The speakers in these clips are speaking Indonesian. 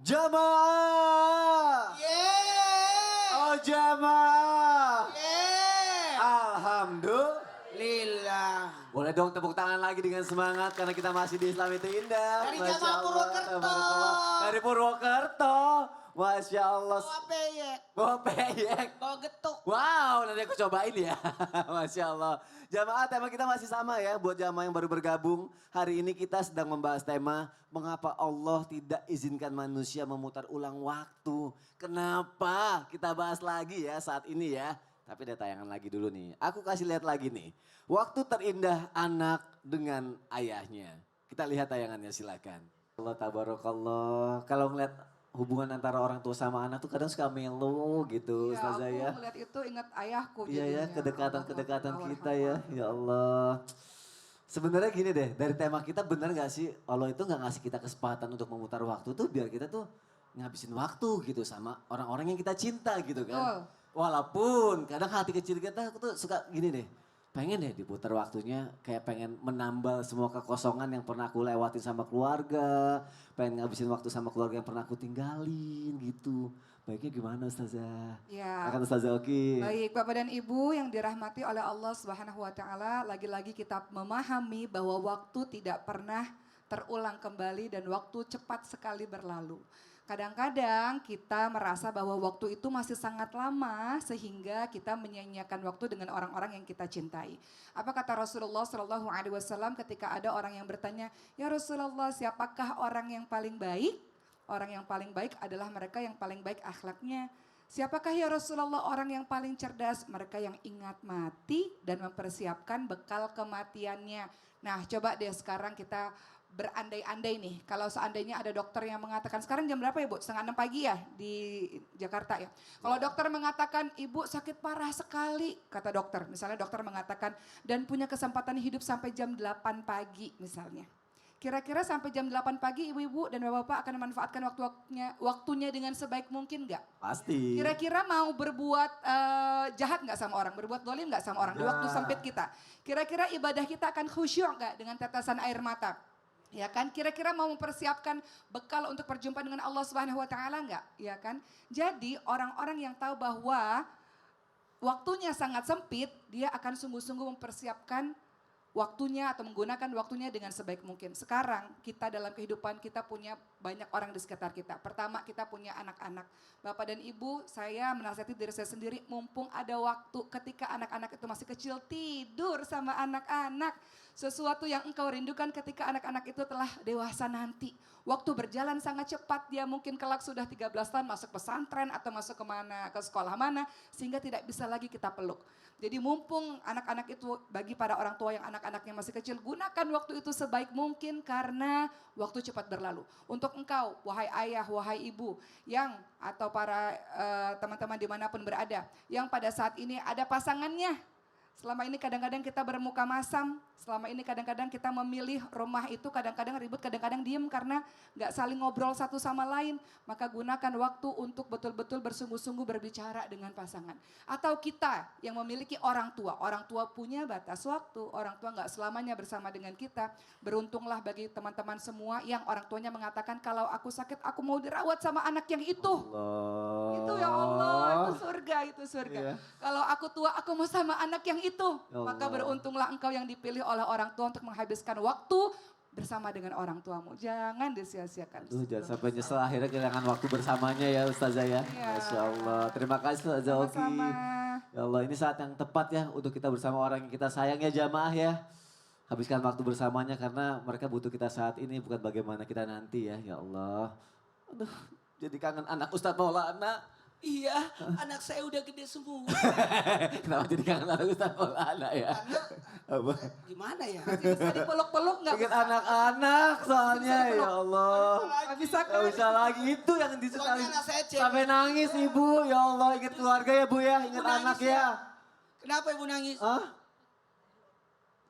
Jamaah. Yeay. Oh jamaah. Yeay. Alhamdulillah. Boleh dong tepuk tangan lagi dengan semangat karena kita masih di Islam itu indah. Dari Masya Jamaah Allah, Purwokerto. tabarakallah. Dari Purwokerto. Masya Allah. Bawa peyek, Bawa peyek. bawa getuk. Wow, nanti aku cobain ya. Masya Allah. Jamaah tema kita masih sama ya buat jamaah yang baru bergabung. Hari ini kita sedang membahas tema mengapa Allah tidak izinkan manusia memutar ulang waktu. Kenapa? Kita bahas lagi ya saat ini ya. Tapi ada tayangan lagi dulu nih. Aku kasih lihat lagi nih. Waktu terindah anak dengan ayahnya. Kita lihat tayangannya silakan. Allah tabarakallah. Kalau ngeliat hubungan antara orang tua sama anak tuh kadang suka melo gitu Ustazah ya. Aku melihat itu ingat ayahku. Iya ya, jadinya. kedekatan-kedekatan Allah kita ya. Ya Allah. Sebenarnya gini deh, dari tema kita bener gak sih Allah itu gak ngasih kita kesempatan untuk memutar waktu tuh biar kita tuh ngabisin waktu gitu sama orang-orang yang kita cinta gitu kan. Betul. Walaupun kadang hati kecil kita tuh suka gini deh. Pengen deh diputar waktunya kayak pengen menambal semua kekosongan yang pernah aku lewatin sama keluarga. Pengen ngabisin waktu sama keluarga yang pernah aku tinggalin gitu. Baiknya gimana Ustazah? Ya. Akan Ustazah Oki. Baik Bapak dan Ibu yang dirahmati oleh Allah Subhanahu wa taala, lagi-lagi kita memahami bahwa waktu tidak pernah terulang kembali dan waktu cepat sekali berlalu. Kadang-kadang kita merasa bahwa waktu itu masih sangat lama sehingga kita menyia-nyiakan waktu dengan orang-orang yang kita cintai. Apa kata Rasulullah Shallallahu Alaihi Wasallam ketika ada orang yang bertanya, ya Rasulullah siapakah orang yang paling baik? Orang yang paling baik adalah mereka yang paling baik akhlaknya. Siapakah ya Rasulullah orang yang paling cerdas? Mereka yang ingat mati dan mempersiapkan bekal kematiannya. Nah coba deh sekarang kita berandai-andai nih. Kalau seandainya ada dokter yang mengatakan, sekarang jam berapa ya Bu? 5:30 pagi ya di Jakarta ya. Kalau dokter mengatakan ibu sakit parah sekali, kata dokter. Misalnya dokter mengatakan dan punya kesempatan hidup sampai jam 8 pagi misalnya. Kira-kira sampai jam 8 pagi ibu-ibu dan bapak-bapak akan memanfaatkan waktunya dengan sebaik mungkin nggak? Pasti. Kira-kira mau berbuat jahat nggak sama orang? Berbuat dolim nggak sama orang? Di waktu sempit kita. Kira-kira ibadah kita akan khusyuk nggak dengan tetesan air mata? Ya kan, kira-kira mau mempersiapkan bekal untuk berjumpa dengan Allah Subhanahu wa taala enggak? Ya kan? Jadi orang-orang yang tahu bahwa waktunya sangat sempit, dia akan sungguh-sungguh mempersiapkan waktunya atau menggunakan waktunya dengan sebaik mungkin. Sekarang kita dalam kehidupan kita punya banyak orang di sekitar kita. Pertama kita punya anak-anak. Bapak dan Ibu, saya menasihati diri saya sendiri mumpung ada waktu ketika anak-anak itu masih kecil tidur sama anak-anak. Sesuatu yang engkau rindukan ketika anak-anak itu telah dewasa nanti. Waktu berjalan sangat cepat, dia mungkin kelak sudah 13 tahun masuk pesantren atau masuk kemana, ke sekolah mana. Sehingga tidak bisa lagi kita peluk. Jadi mumpung anak-anak itu bagi para orang tua yang anak-anaknya masih kecil, gunakan waktu itu sebaik mungkin karena waktu cepat berlalu. Untuk engkau, wahai ayah, wahai ibu, yang atau para teman-teman dimanapun berada, yang pada saat ini ada pasangannya. Selama ini kadang-kadang kita bermuka masam, selama ini kadang-kadang kita memilih rumah itu kadang-kadang ribut, kadang-kadang diem karena gak saling ngobrol satu sama lain. Maka gunakan waktu untuk betul-betul bersungguh-sungguh berbicara dengan pasangan. Atau kita yang memiliki orang tua punya batas waktu, orang tua gak selamanya bersama dengan kita. Beruntunglah bagi teman-teman semua yang orang tuanya mengatakan kalau aku sakit aku mau dirawat sama anak yang itu. Allah. Itu ya Allah, itu surga, itu surga. Iya. Kalau aku tua, aku mau sama anak yang itu. Ya Maka Allah. beruntunglah engkau yang dipilih oleh orang tua untuk menghabiskan waktu bersama dengan orang tuamu. Jangan disia-siakan. Aduh, jangan sampai nyesel akhirnya kehilangan waktu bersamanya ya Ustazah ya. Iya. Masya Allah. Terima kasih Ustazah Oki. Sama-sama. Ya Allah ini saat yang tepat ya untuk kita bersama orang yang kita sayang ya jamaah ya. Habiskan waktu bersamanya karena mereka butuh kita saat ini bukan bagaimana kita nanti ya. Ya Allah. Aduh jadi kangen anak Ustadz Maulana. Iya, anak saya udah gede semua. Kenapa jadi kangen anak Ustadz Maulana ya? Karena Apa? gimana ya? Bisa dipeluk-peluk nggak? Ingat anak-anak soalnya ya Allah. Nggak bisa Gak kan? bisa lagi itu yang disukai. Soalnya anak saya cewek. Sampai nangis ibu ya Allah ingat keluarga ya bu ya ingat Ibu anak nangis ya. Kenapa ibu nangis? Hah?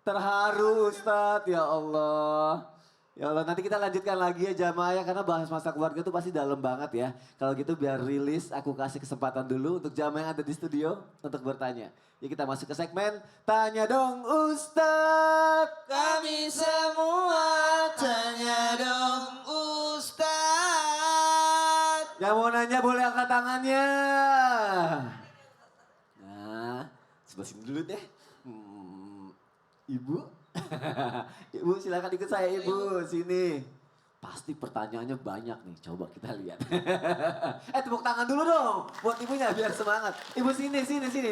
Terharu Ustadz ya Allah. Ya Allah nanti kita lanjutkan lagi ya jamaah ya karena bahas masa keluarga itu pasti dalam banget ya. Kalau gitu biar rilis aku kasih kesempatan dulu untuk jamaah yang ada di studio untuk bertanya. Ya kita masuk ke segmen Tanya Dong Ustadz. Kami semua tanya dong Ustaz. Sebelah sini dulu deh. Ibu. Ibu silakan ikut saya ibu. Sini. Pasti pertanyaannya banyak nih. Coba kita lihat. Tepuk tangan dulu dong. Buat ibunya biar semangat. Ibu sini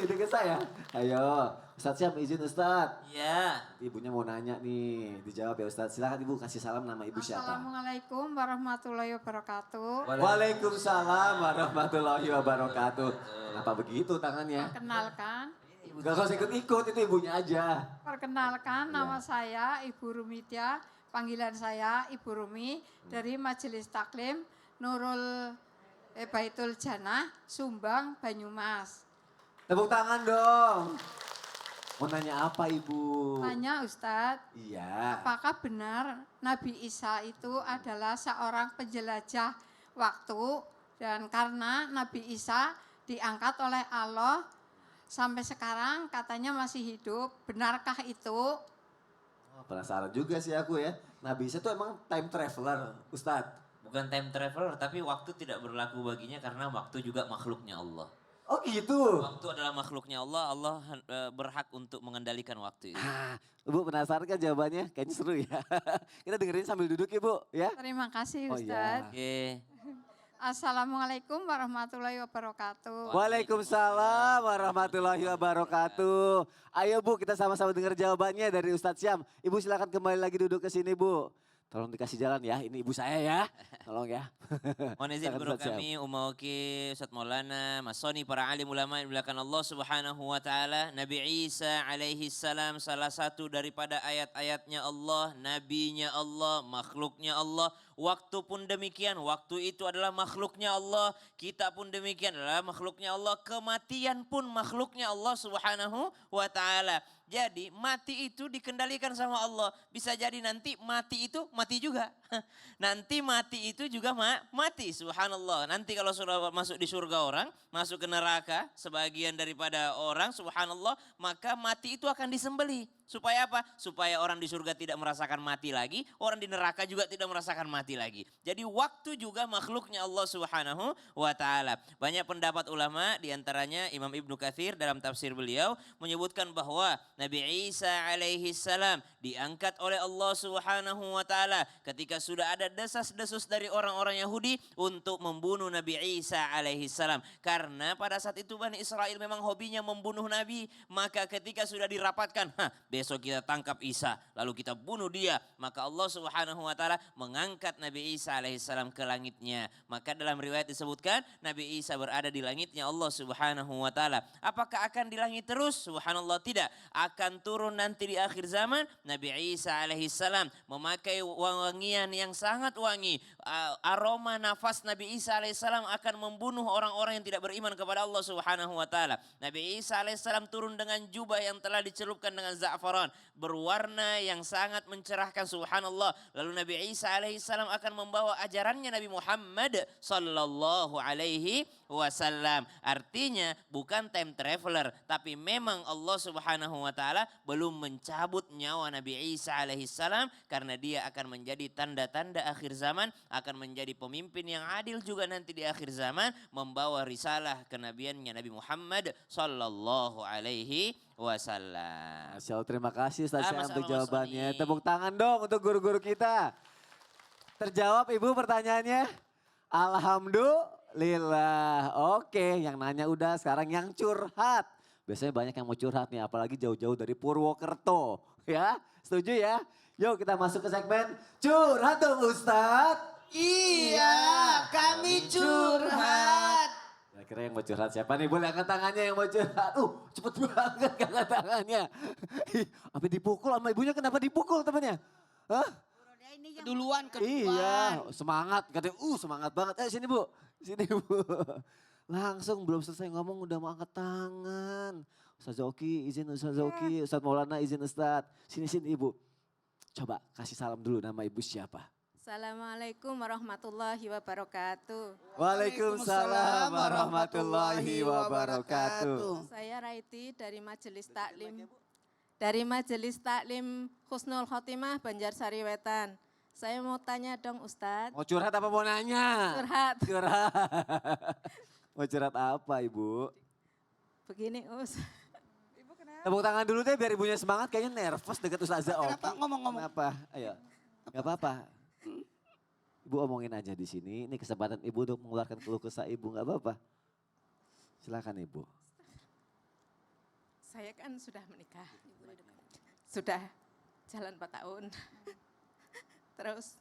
deket saya. Ayo. Ustadz siap izin Ustadz. Ya. Ibunya mau nanya nih. Dijawab ya Ustadz. Silakan ibu kasih salam nama ibu siapa. Assalamualaikum warahmatullahi wabarakatuh. Waalaikumsalam warahmatullahi wabarakatuh. Kenapa begitu tangannya? Perkenalkan, Gak usah ikut-ikut, itu ibunya aja. perkenalkan nama saya Ibu Rumitia. Panggilan saya Ibu Rumi dari Majelis Taklim Nurul Baitul Jannah, Sumbang, Banyumas. Tepuk tangan dong. Mau nanya apa ibu? Tanya Ustadz, Iya. apakah benar Nabi Isa itu adalah seorang penjelajah waktu dan karena Nabi Isa diangkat oleh Allah sampai sekarang katanya masih hidup, benarkah itu? Oh, penasaran juga sih aku ya. Nabi Isa tuh emang time traveler, Ustadz. Bukan time traveler, tapi waktu tidak berlaku baginya karena waktu juga makhluknya Allah. Oh gitu. Waktu adalah makhluknya Allah, Allah berhak untuk mengendalikan waktu itu. Ibu penasaran kan jawabannya? Kayaknya seru ya. Kita dengerin sambil duduk ibu ya. Terima kasih Oh, iya. Ustadz. Oke. Assalamualaikum warahmatullahi wabarakatuh. Waalaikumsalam warahmatullahi wabarakatuh. Ayo Bu, kita sama-sama dengar jawabannya dari Ustadz Syam. Ibu silakan kembali lagi duduk ke sini Bu. Tolong dikasih jalan ya, ini ibu saya ya. Tolong ya. Mohon izin Silakan, guru Ustadz Syam. kami, Umauki, Ustadz Maulana, Mas Soni, para alim ulama yang dimuliakan Allah subhanahu wa ta'ala. Nabi Isa alaihi salam salah satu daripada ayat-ayatnya Allah, nabinya Allah, makhluknya Allah. Waktu pun demikian, waktu itu adalah makhluknya Allah. Kita pun demikian adalah makhluknya Allah. Kematian pun makhluknya Allah subhanahu wa ta'ala. Jadi mati itu dikendalikan sama Allah. Bisa jadi nanti mati itu mati juga. Nanti mati itu juga mati, subhanallah. Nanti kalau sudah masuk di surga orang, masuk ke neraka, sebagian daripada orang, subhanallah, maka mati itu akan disembelih. Supaya apa? Supaya orang di surga tidak merasakan mati lagi, orang di neraka juga tidak merasakan mati lagi. Jadi waktu juga makhluknya Allah subhanahu wa ta'ala. Banyak pendapat ulama, diantaranya Imam Ibnu Katsir dalam tafsir beliau menyebutkan bahwa Nabi Isa alaihi salam diangkat oleh Allah subhanahu wa ta'ala ketika sudah ada desas-desus dari orang-orang Yahudi untuk membunuh Nabi Isa alaihi salam. Karena pada saat itu Bani Israel memang hobinya membunuh Nabi. Maka ketika sudah dirapatkan, besok kita tangkap Isa, lalu kita bunuh dia. Maka Allah subhanahu wa ta'ala mengangkat Nabi Isa alaihissalam ke langitnya. Maka dalam riwayat disebutkan Nabi Isa berada di langitnya Allah subhanahu wa ta'ala. Apakah akan di langit terus? Subhanallah tidak. Akan turun nanti di akhir zaman. Nabi Isa alaihissalam memakai wangian yang sangat wangi. Aroma nafas Nabi Isa alaihissalam akan membunuh orang-orang yang tidak beriman kepada Allah subhanahu wa ta'ala. Nabi Isa alaihissalam turun dengan jubah yang telah dicelupkan dengan za'faran, berwarna yang sangat mencerahkan, subhanallah. Lalu Nabi Isa alaihissalam akan membawa ajarannya Nabi Muhammad sallallahu alaihi wasallam. Artinya bukan time traveler, tapi memang Allah subhanahu wa ta'ala belum mencabut nyawa Nabi Isa alaihissalam karena dia akan menjadi tanda-tanda akhir zaman, akan menjadi pemimpin yang adil juga nanti di akhir zaman, membawa risalah kenabiannya Nabi Muhammad sallallahu alaihi wasallam. Masya Allah, terima kasih Ustaz Syam untuk Sama-sama, jawabannya. Sony. Tepuk tangan dong untuk guru-guru kita. Terjawab Ibu pertanyaannya? Alhamdulillah. Oke, yang nanya udah, sekarang yang curhat. Biasanya banyak yang mau curhat nih, apalagi jauh-jauh dari Purwokerto. Ya, setuju ya? Yuk kita masuk ke segmen curhat dong Ustadz. Iya, kami curhat. Kira-kira yang mau curhat siapa nih? Boleh angkat tangannya yang mau curhat. Cepet banget angkat tangannya. Ih, sampai dipukul sama ibunya, kenapa dipukul temannya? Hah? Keduluan. Iya, semangat. Katanya, semangat banget. Sini Bu, sini Bu. Langsung belum selesai ngomong udah mau angkat tangan. Ustaz Zoki, izin Ustaz Zoki. Ustaz Maulana, izin Ustaz. Sini Ibu. Coba kasih salam dulu, nama Ibu siapa? Assalamualaikum warahmatullahi wabarakatuh. Waalaikumsalam warahmatullahi wabarakatuh. Saya Raiti dari Majelis Taklim. Dari Majelis Taklim Husnul Khotimah Banjarsari Wetan. Saya mau tanya dong Ustadz. Mau curhat apa mau nanya? Curhat. Curhat. Mau curhat apa Ibu? Begini Tepuk tangan dulu deh biar ibunya semangat. Kayaknya nervous deket Ustazah Oki. Kenapa? Ngomong-ngomong. Kenapa? Ayo. Gak apa-apa. Ibu omongin aja di sini. Ini kesempatan ibu untuk mengeluarkan keluh kesah ibu. Gak apa-apa. Silakan ibu. Saya kan sudah menikah. Sudah jalan 4 tahun. Terus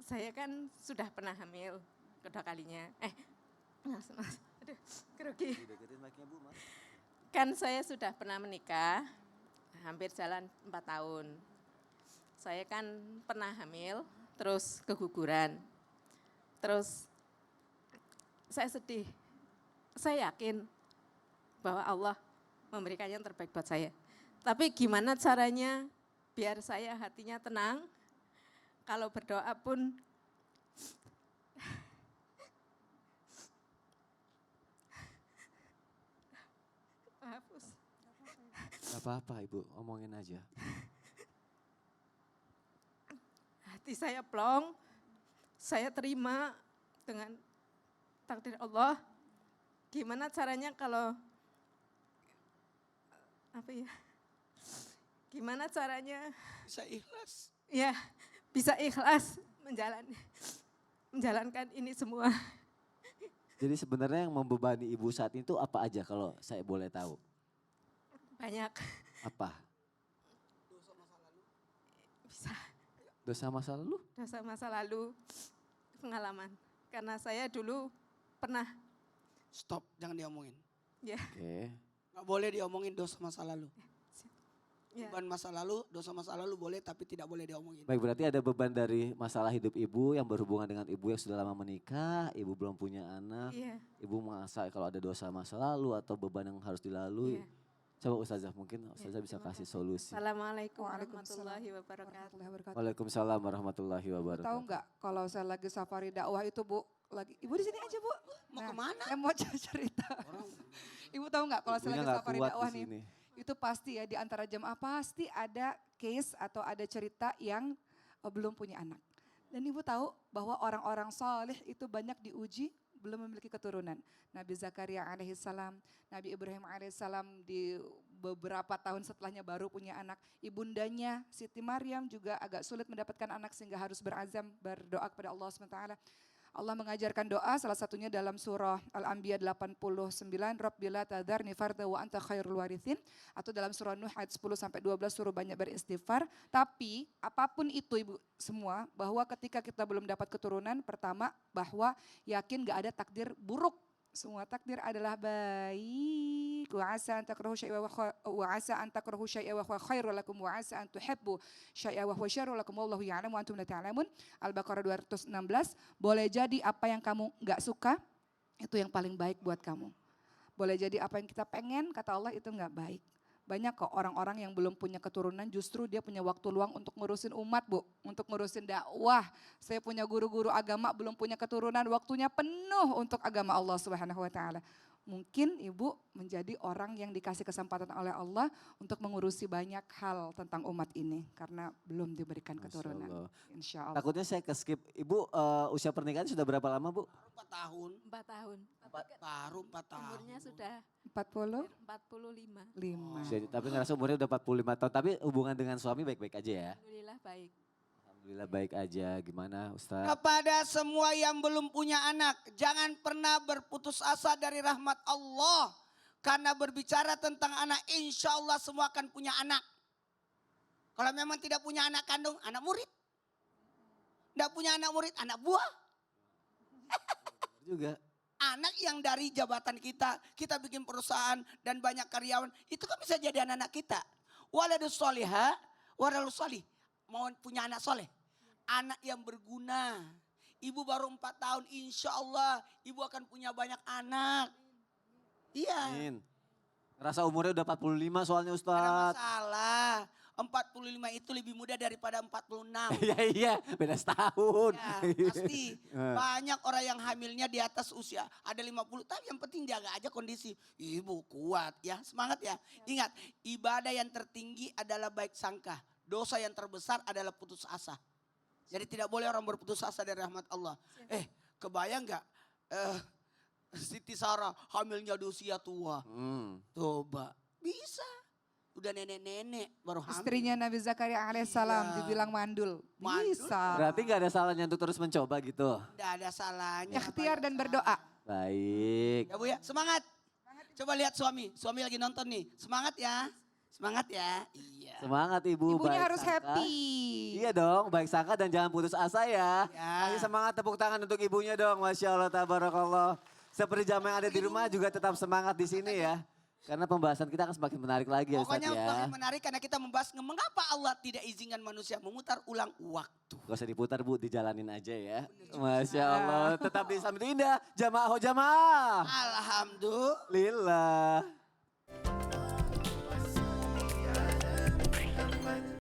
saya kan sudah pernah hamil kedua kalinya. Mas. Aduh, grogi. Kan saya sudah pernah menikah, hampir jalan 4 tahun. Saya kan pernah hamil, terus keguguran. Terus saya sedih. Saya yakin bahwa Allah memberikan yang terbaik buat saya. Tapi gimana caranya biar saya hatinya tenang, kalau berdoa pun hapus. Gak apa-apa ibu, omongin aja. Hati saya plong, saya terima dengan takdir Allah. Gimana caranya kalau, apa ya, gimana caranya Bisa ikhlas. ya bisa ikhlas menjalankan ini semua. Jadi sebenarnya yang membebani ibu saat itu apa aja kalau saya boleh tahu? Banyak, Apa? bisa Dosa masa lalu? dosa masa lalu, pengalaman. Karena saya dulu pernah, Stop, jangan diomongin. ya, Oke. Gak boleh diomongin dosa masa lalu. ya. Beban masa lalu, dosa masa lalu boleh tapi tidak boleh diomongin. Baik, berarti ada beban dari masalah hidup ibu yang berhubungan dengan ibu yang sudah lama menikah, ibu belum punya anak, Iya, ibu merasa kalau ada dosa masa lalu atau beban yang harus dilalui. iya. Coba Ustazah, mungkin Ustazah bisa terima kasih kasih. solusi. Assalamualaikum Waalaikumsalam warahmatullahi wabarakatuh. Warahmatullahi wabarakatuh. Waalaikumsalam warahmatullahi Ibu tahu wabarakatuh. nggak kalau saya lagi safari dakwah itu Bu, lagi ibu di sini aja Bu. Mau kemana? Saya mau cerita. Ibu tahu nggak kalau saya Ibunya lagi nggak safari kuat di dakwah nih, sini. itu pasti ya di antara jemaah pasti ada case atau ada cerita yang belum punya anak. Dan ibu tahu bahwa orang-orang soleh itu banyak diuji belum memiliki keturunan. Nabi Zakaria alaihissalam, Nabi Ibrahim alaihissalam di beberapa tahun setelahnya baru punya anak. Ibundanya Siti Maryam juga agak sulit mendapatkan anak sehingga harus berazam berdoa kepada Allah SWT. Allah mengajarkan doa salah satunya dalam surah Al-Anbiya 89, Rabbila tadharni farda wa anta khairul warithin, atau dalam surah Nuh ayat 10 sampai 12 suruh banyak beristighfar. Tapi apapun itu Ibu semua, bahwa ketika kita belum dapat keturunan, pertama bahwa yakin gak ada takdir buruk. Semua takdir adalah baik. Wa asa an takrahu syai'a wa asa an takrahu syai'a wa huwa khairul lakum wa asa an tuhibbu syai'a wa huwa syarrul lakum wallahu ya'lamu wa antum la ta'lamun. Al-Baqarah 216. Boleh jadi apa yang kamu enggak suka itu yang paling baik buat kamu. Boleh jadi apa yang kita pengen kata Allah itu enggak baik. Banyak kok orang-orang yang belum punya keturunan justru dia punya waktu luang untuk ngurusin umat Bu. Untuk ngurusin dakwah. Saya punya guru-guru agama belum punya keturunan, waktunya penuh untuk agama Allah Subhanahu wa taala. Mungkin ibu menjadi orang yang dikasih kesempatan oleh Allah untuk mengurusi banyak hal tentang umat ini. Karena belum diberikan Masya keturunan. Allah. Insya Allah. Takutnya saya ke skip. Ibu usia pernikahan sudah berapa lama Bu? Baru 4 tahun. 4 tahun. Baru 4 tahun. Umurnya sudah 45. 45. Tapi ngerasa umurnya udah 45 tahun. Tapi hubungan dengan suami baik-baik aja ya? Alhamdulillah baik. Alhamdulillah baik aja. Gimana Ustaz? Kepada semua yang belum punya anak, jangan pernah berputus asa dari rahmat Allah. Karena berbicara tentang anak, insya Allah semua akan punya anak. Kalau memang tidak punya anak kandung, anak murid. Tidak punya anak murid, anak buah. Juga. Anak yang dari jabatan kita bikin perusahaan dan banyak karyawan, itu kan bisa jadi anak-anak kita. Waladus solihah, waladus solih. Mau punya anak soleh. Anak yang berguna. Ibu baru 4 tahun, insya Allah ibu akan punya banyak anak. Iya, Amin. Ngerasa umurnya udah 45 soalnya ada Ustaz. masalah. 45 itu lebih muda daripada 46. Iya, beda setahun. Ya, pasti Eh. banyak orang yang hamilnya di atas usia ada 50, tapi yang penting jaga aja kondisi. Ibu kuat ya, semangat ya. Ingat, ibadah yang tertinggi adalah baik sangka. Dosa yang terbesar adalah putus asa. Jadi tidak boleh orang berputus asa dari rahmat Allah. Kebayang nggak? Siti Sarah hamilnya di usia tua. Hmm. Coba. Bisa. Udah nenek-nenek baru hamil. Istrinya Nabi Zakaria alaihissalam Iya. dibilang mandul. Mandul. Bisa. Berarti gak ada salahnya untuk terus mencoba gitu. Tidak ada salahnya. Ikhtiar dan berdoa. Baik. Ya Bu ya, semangat. Coba lihat suami. Suami lagi nonton nih. Semangat ya. Semangat ya. Iya. Semangat Ibu. Ibunya baik harus sangka. happy. Iya dong, baik sangka dan jangan putus asa ya. Ya. Kasih semangat tepuk tangan untuk ibunya dong. Masya Allah, tabarakallah. Seperti jamaah yang ada di rumah juga tetap semangat di sini ya. Karena pembahasan kita akan semakin menarik lagi ya Ustaz Pokoknya ya. makin menarik karena kita membahas mengapa Allah tidak izinkan manusia memutar ulang waktu. Gak usah diputar Bu, dijalanin aja ya. Masya Allah, tetap di Islam itu indah. Jamaah ho jamaah. Alhamdulillah. Lillah.